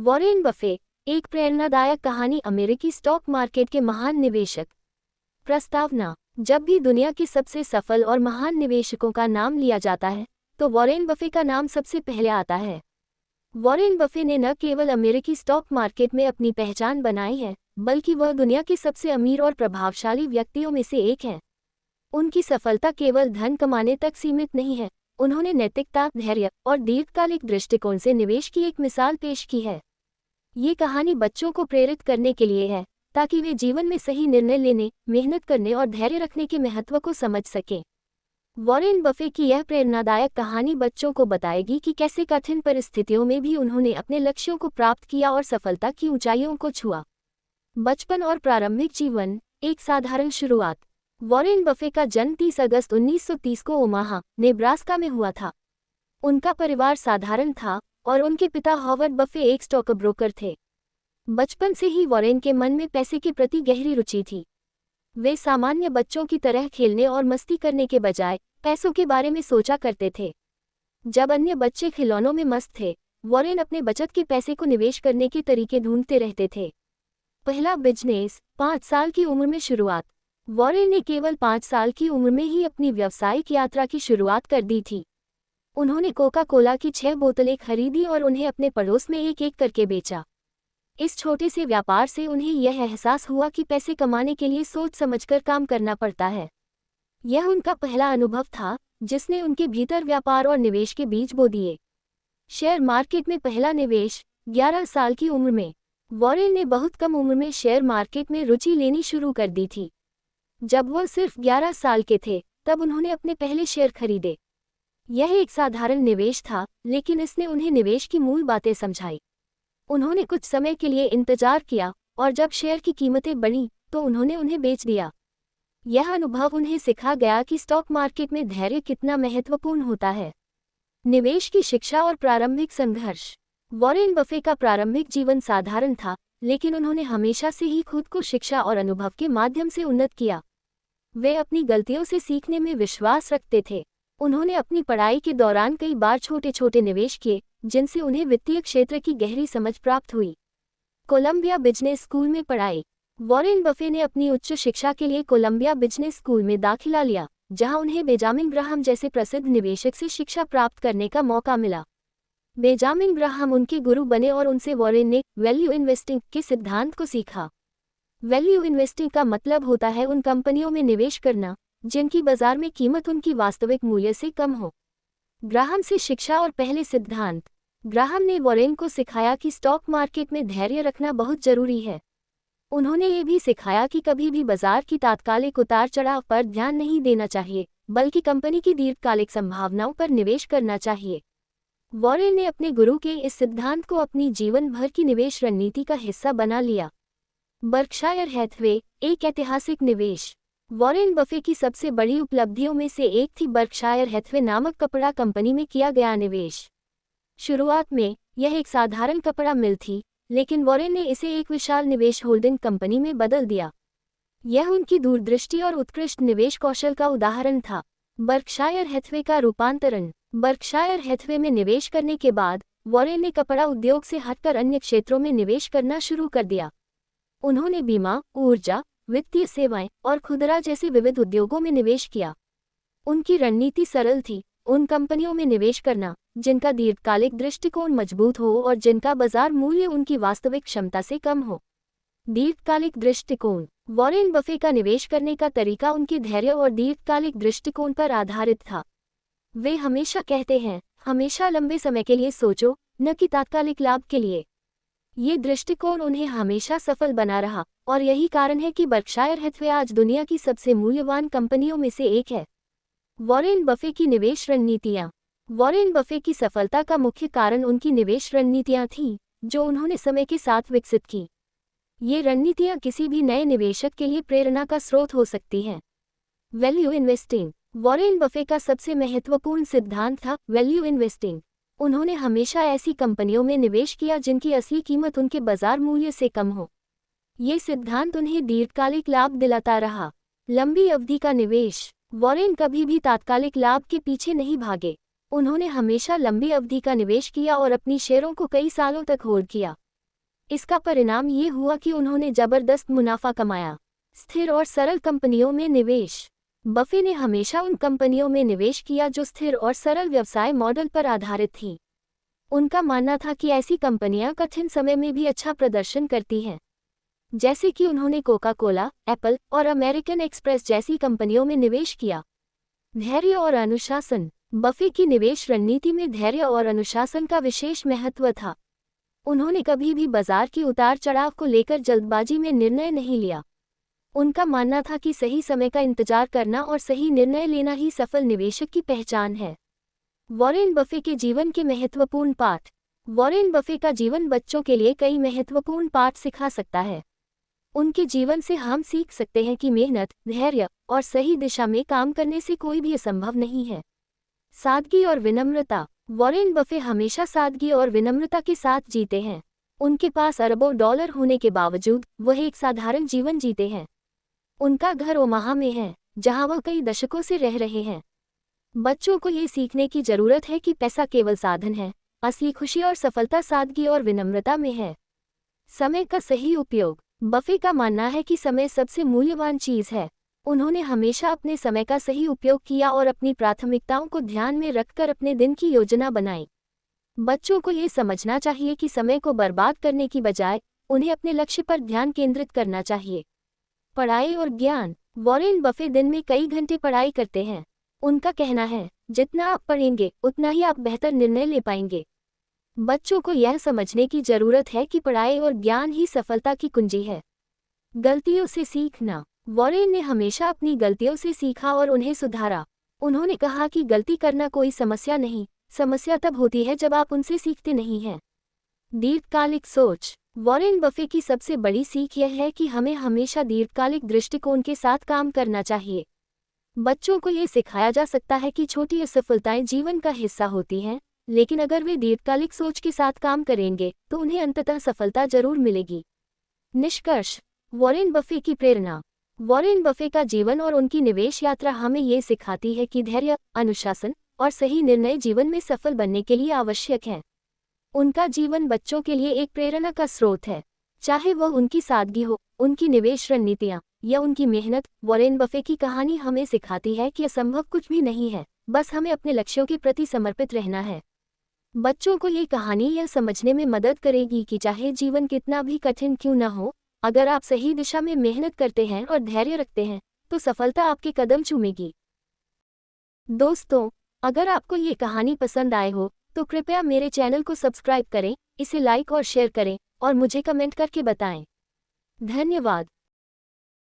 Warren Buffett, एक प्रेरणादायक कहानी अमेरिकी स्टॉक मार्केट के महान निवेशक। प्रस्तावना। जब भी दुनिया के सबसे सफल और महान निवेशकों का नाम लिया जाता है तो वॉरेन बफे का नाम सबसे पहले आता है। वॉरेन बफे ने न केवल अमेरिकी स्टॉक मार्केट में अपनी पहचान बनाई है, बल्कि वह दुनिया के सबसे अमीर और प्रभावशाली व्यक्तियों में से एक हैं। उनकी सफलता केवल धन कमाने तक सीमित नहीं है, उन्होंने नैतिकता, धैर्य और दीर्घकालिक दृष्टिकोण से निवेश की एक मिसाल पेश की है। ये कहानी बच्चों को प्रेरित करने के लिए है, ताकि वे जीवन में सही निर्णय लेने, मेहनत करने और धैर्य रखने के महत्व को समझ सकें। वॉरेन बफे की यह प्रेरणादायक कहानी बच्चों को बताएगी कि कैसे कठिन परिस्थितियों में भी उन्होंने अपने लक्ष्यों को प्राप्त किया और सफलता की ऊंचाइयों को छुआ। बचपन और प्रारंभिक जीवन। एक साधारण शुरुआत। वॉरेन बफे का जन्म 30 अगस्त 1930 को ओमाहा, नेब्रास्का में हुआ था। उनका परिवार साधारण था और उनके पिता हॉवर्ड बफे एक स्टॉक ब्रोकर थे। बचपन से ही वॉरेन के मन में पैसे के प्रति गहरी रुचि थी। वे सामान्य बच्चों की तरह खेलने और मस्ती करने के बजाय पैसों के बारे में सोचा करते थे। जब अन्य बच्चे खिलौनों में मस्त थे, वॉरेन अपने बचत के पैसे को निवेश करने के तरीके ढूंढते रहते थे। पहला बिजनेस। 5 साल की उम्र में शुरुआत। वॉरेन ने केवल 5 साल की उम्र में ही अपनी व्यावसायिक यात्रा की शुरुआत कर दी थी। उन्होंने कोका कोला की 6 बोतलें खरीदी और उन्हें अपने पड़ोस में एक एक करके बेचा। इस छोटे से व्यापार से उन्हें यह एहसास हुआ कि पैसे कमाने के लिए सोच समझकर काम करना पड़ता है। यह उनका पहला अनुभव था, जिसने उनके भीतर व्यापार और निवेश के बीज बो दिए। शेयर मार्केट में पहला निवेश। 11 साल की उम्र में वॉरेन ने बहुत कम उम्र में शेयर मार्केट में रुचि लेनी शुरू कर दी थी। जब वह सिर्फ 11 साल के थे, तब उन्होंने अपने पहले शेयर खरीदे। यह एक साधारण निवेश था, लेकिन इसने उन्हें निवेश की मूल बातें समझाई। उन्होंने कुछ समय के लिए इंतजार किया और जब शेयर की कीमतें बढ़ीं, तो उन्होंने उन्हें बेच दिया। यह अनुभव उन्हें सिखा गया कि स्टॉक मार्केट में धैर्य कितना महत्वपूर्ण होता है। निवेश की शिक्षा और प्रारंभिक संघर्ष। वॉरेन बफे का प्रारंभिक जीवन साधारण था, लेकिन उन्होंने हमेशा से ही खुद को शिक्षा और अनुभव के माध्यम से उन्नत किया। वे अपनी गलतियों से सीखने में विश्वास रखते थे। उन्होंने अपनी पढ़ाई के दौरान कई बार छोटे छोटे निवेश किए, जिनसे उन्हें वित्तीय क्षेत्र की गहरी समझ प्राप्त हुई। कोलंबिया बिजनेस स्कूल में पढ़ाई। वॉरेन बफे ने अपनी उच्च शिक्षा के लिए कोलंबिया बिजनेस स्कूल में दाखिला लिया, जहां उन्हें बेंजामिन ग्राहम जैसे प्रसिद्ध निवेशक से शिक्षा प्राप्त करने का मौका मिला। बेंजामिन ग्राहम उनके गुरु बने और उनसे वॉरेन ने वैल्यू इन्वेस्टिंग के सिद्धांत को सीखा। वैल्यू इन्वेस्टिंग का मतलब होता है उन कंपनियों में निवेश करना जिनकी बाजार में कीमत उनकी वास्तविक मूल्य से कम हो। ग्राहम से शिक्षा और पहले सिद्धांत। ग्राहम ने वॉरेन को सिखाया कि स्टॉक मार्केट में धैर्य रखना बहुत जरूरी है। उन्होंने ये भी सिखाया कि कभी भी बाजार की तात्कालिक उतार चढ़ाव पर ध्यान नहीं देना चाहिए, बल्कि कंपनी की दीर्घकालिक संभावनाओं पर निवेश करना चाहिए। वॉरेन ने अपने गुरु के इस सिद्धांत को अपनी जीवन भर की निवेश रणनीति का हिस्सा बना लिया। बर्कशायर हैथवे, एक ऐतिहासिक निवेश। वॉरेन बफे की सबसे बड़ी उपलब्धियों में से एक थी बर्कशायर हैथवे नामक कपड़ा कंपनी में किया गया निवेश। शुरुआत में यह एक साधारण कपड़ा मिल थी, लेकिन वॉरेन ने इसे एक विशाल निवेश होल्डिंग कंपनी में बदल दिया। यह उनकी दूरदृष्टि और उत्कृष्ट निवेश कौशल का उदाहरण था। बर्कशायर हैथवे का रूपांतरण। बर्कशायर हैथवे में निवेश करने के बाद वॉरेन ने कपड़ा उद्योग से हटकर अन्य क्षेत्रों में निवेश करना शुरू कर दिया। उन्होंने बीमा, ऊर्जा, वित्तीय सेवाएं और खुदरा जैसे विविध उद्योगों में निवेश किया। उनकी रणनीति सरल थी, उन कंपनियों में निवेश करना जिनका दीर्घकालिक दृष्टिकोण मजबूत हो और जिनका बाजार मूल्य उनकी वास्तविक क्षमता से कम हो। दीर्घकालिक दृष्टिकोण। वॉरेन बफे का निवेश करने का तरीका उनके धैर्य और दीर्घकालिक दृष्टिकोण पर आधारित था। वे हमेशा कहते हैं, हमेशा लंबे समय के लिए सोचो, न कि तात्कालिक लाभ के लिए। ये दृष्टिकोण उन्हें हमेशा सफल बना रहा और यही कारण है कि बर्कशायर हैथवे आज दुनिया की सबसे मूल्यवान कंपनियों में से एक है। वॉरेन बफे की निवेश रणनीतियाँ। वॉरेन बफे की सफलता का मुख्य कारण उनकी निवेश रणनीतियाँ थीं, जो उन्होंने समय के साथ विकसित की। ये रणनीतियाँ किसी भी नए निवेशक के लिए प्रेरणा का स्रोत हो सकती हैं। Value investing. वॉरेन बफे का सबसे महत्वपूर्ण सिद्धांत था वैल्यू इन्वेस्टिंग। उन्होंने हमेशा ऐसी कंपनियों में निवेश किया जिनकी असली कीमत उनके बाजार मूल्य से कम हो। ये सिद्धांत उन्हें दीर्घकालिक लाभ दिलाता रहा। लंबी अवधि का निवेश। वॉरेन कभी भी तात्कालिक लाभ के पीछे नहीं भागे। उन्होंने हमेशा लंबी अवधि का निवेश किया और अपनी शेयरों को कई सालों तक होल्ड किया। इसका परिणाम ये हुआ कि उन्होंने जबरदस्त मुनाफा कमाया। स्थिर और सरल कंपनियों में निवेश। बफे ने हमेशा उन कंपनियों में निवेश किया जो स्थिर और सरल व्यवसाय मॉडल पर आधारित थीं। उनका मानना था कि ऐसी कंपनियां कठिन समय में भी अच्छा प्रदर्शन करती हैं। जैसे कि उन्होंने कोका कोला, एप्पल और अमेरिकन एक्सप्रेस जैसी कंपनियों में निवेश किया। धैर्य और अनुशासन। बफे की निवेश रणनीति में धैर्य और अनुशासन का विशेष महत्व था। उन्होंने कभी भी बाजार के उतार चढ़ाव को लेकर जल्दबाजी में निर्णय नहीं लिया। उनका मानना था कि सही समय का इंतजार करना और सही निर्णय लेना ही सफल निवेशक की पहचान है। वॉरेन बफे के जीवन के महत्वपूर्ण पाठ। वॉरेन बफे का जीवन बच्चों के लिए कई महत्वपूर्ण पाठ सिखा सकता है। उनके जीवन से हम सीख सकते हैं कि मेहनत, धैर्य और सही दिशा में काम करने से कोई भी असंभव नहीं है। सादगी और विनम्रता। वॉरेन बफे हमेशा सादगी और विनम्रता के साथ जीते हैं। उनके पास अरबों डॉलर होने के बावजूद वह एक साधारण जीवन जीते हैं। उनका घर ओमाहा में है, जहां वह कई दशकों से रह रहे हैं। बच्चों को ये सीखने की जरूरत है कि पैसा केवल साधन है, असली खुशी और सफलता सादगी और विनम्रता में है। समय का सही उपयोग। बफे का मानना है कि समय सबसे मूल्यवान चीज है। उन्होंने हमेशा अपने समय का सही उपयोग किया और अपनी प्राथमिकताओं को ध्यान में रखकर अपने दिन की योजना बनाई। बच्चों को ये समझना चाहिए कि समय को बर्बाद करने की बजाय उन्हें अपने लक्ष्य पर ध्यान केंद्रित करना चाहिए। पढ़ाई और ज्ञान। वॉरेन बफे दिन में कई घंटे पढ़ाई करते हैं। उनका कहना है, जितना आप पढ़ेंगे उतना ही आप बेहतर निर्णय ले पाएंगे। बच्चों को यह समझने की जरूरत है कि पढ़ाई और ज्ञान ही सफलता की कुंजी है। गलतियों से सीखना। वॉरेन ने हमेशा अपनी गलतियों से सीखा और उन्हें सुधारा। उन्होंने कहा कि गलती करना कोई समस्या नहीं, समस्या तब होती है जब आप उनसे सीखते नहीं हैं। दीर्घकालिक सोच। वॉरेन बफे की सबसे बड़ी सीख यह है कि हमें हमेशा दीर्घकालिक दृष्टिकोण के साथ काम करना चाहिए। बच्चों को ये सिखाया जा सकता है कि छोटी असफलताएं जीवन का हिस्सा होती हैं, लेकिन अगर वे दीर्घकालिक सोच के साथ काम करेंगे तो उन्हें अंततः सफलता जरूर मिलेगी। निष्कर्ष। वॉरेन बफे की प्रेरणा। वॉरेन बफे का जीवन और उनकी निवेश यात्रा हमें ये सिखाती है कि धैर्य, अनुशासन और सही निर्णय जीवन में सफल बनने के लिए आवश्यक है। उनका जीवन बच्चों के लिए एक प्रेरणा का स्रोत है। चाहे वह उनकी सादगी हो, उनकी निवेश रणनीतियाँ या उनकी मेहनत, वॉरेन बफे की कहानी हमें सिखाती है कि असंभव कुछ भी नहीं है, बस हमें अपने लक्ष्यों के प्रति समर्पित रहना है। बच्चों को ये कहानी यह समझने में मदद करेगी कि चाहे जीवन कितना भी कठिन क्यों न हो, अगर आप सही दिशा में मेहनत करते हैं और धैर्य रखते हैं तो सफलता आपके कदम चूमेगी। दोस्तों, अगर आपको ये कहानी पसंद आए हो तो कृपया मेरे चैनल को सब्सक्राइब करें, इसे लाइक और शेयर करें और मुझे कमेंट करके बताएं। धन्यवाद।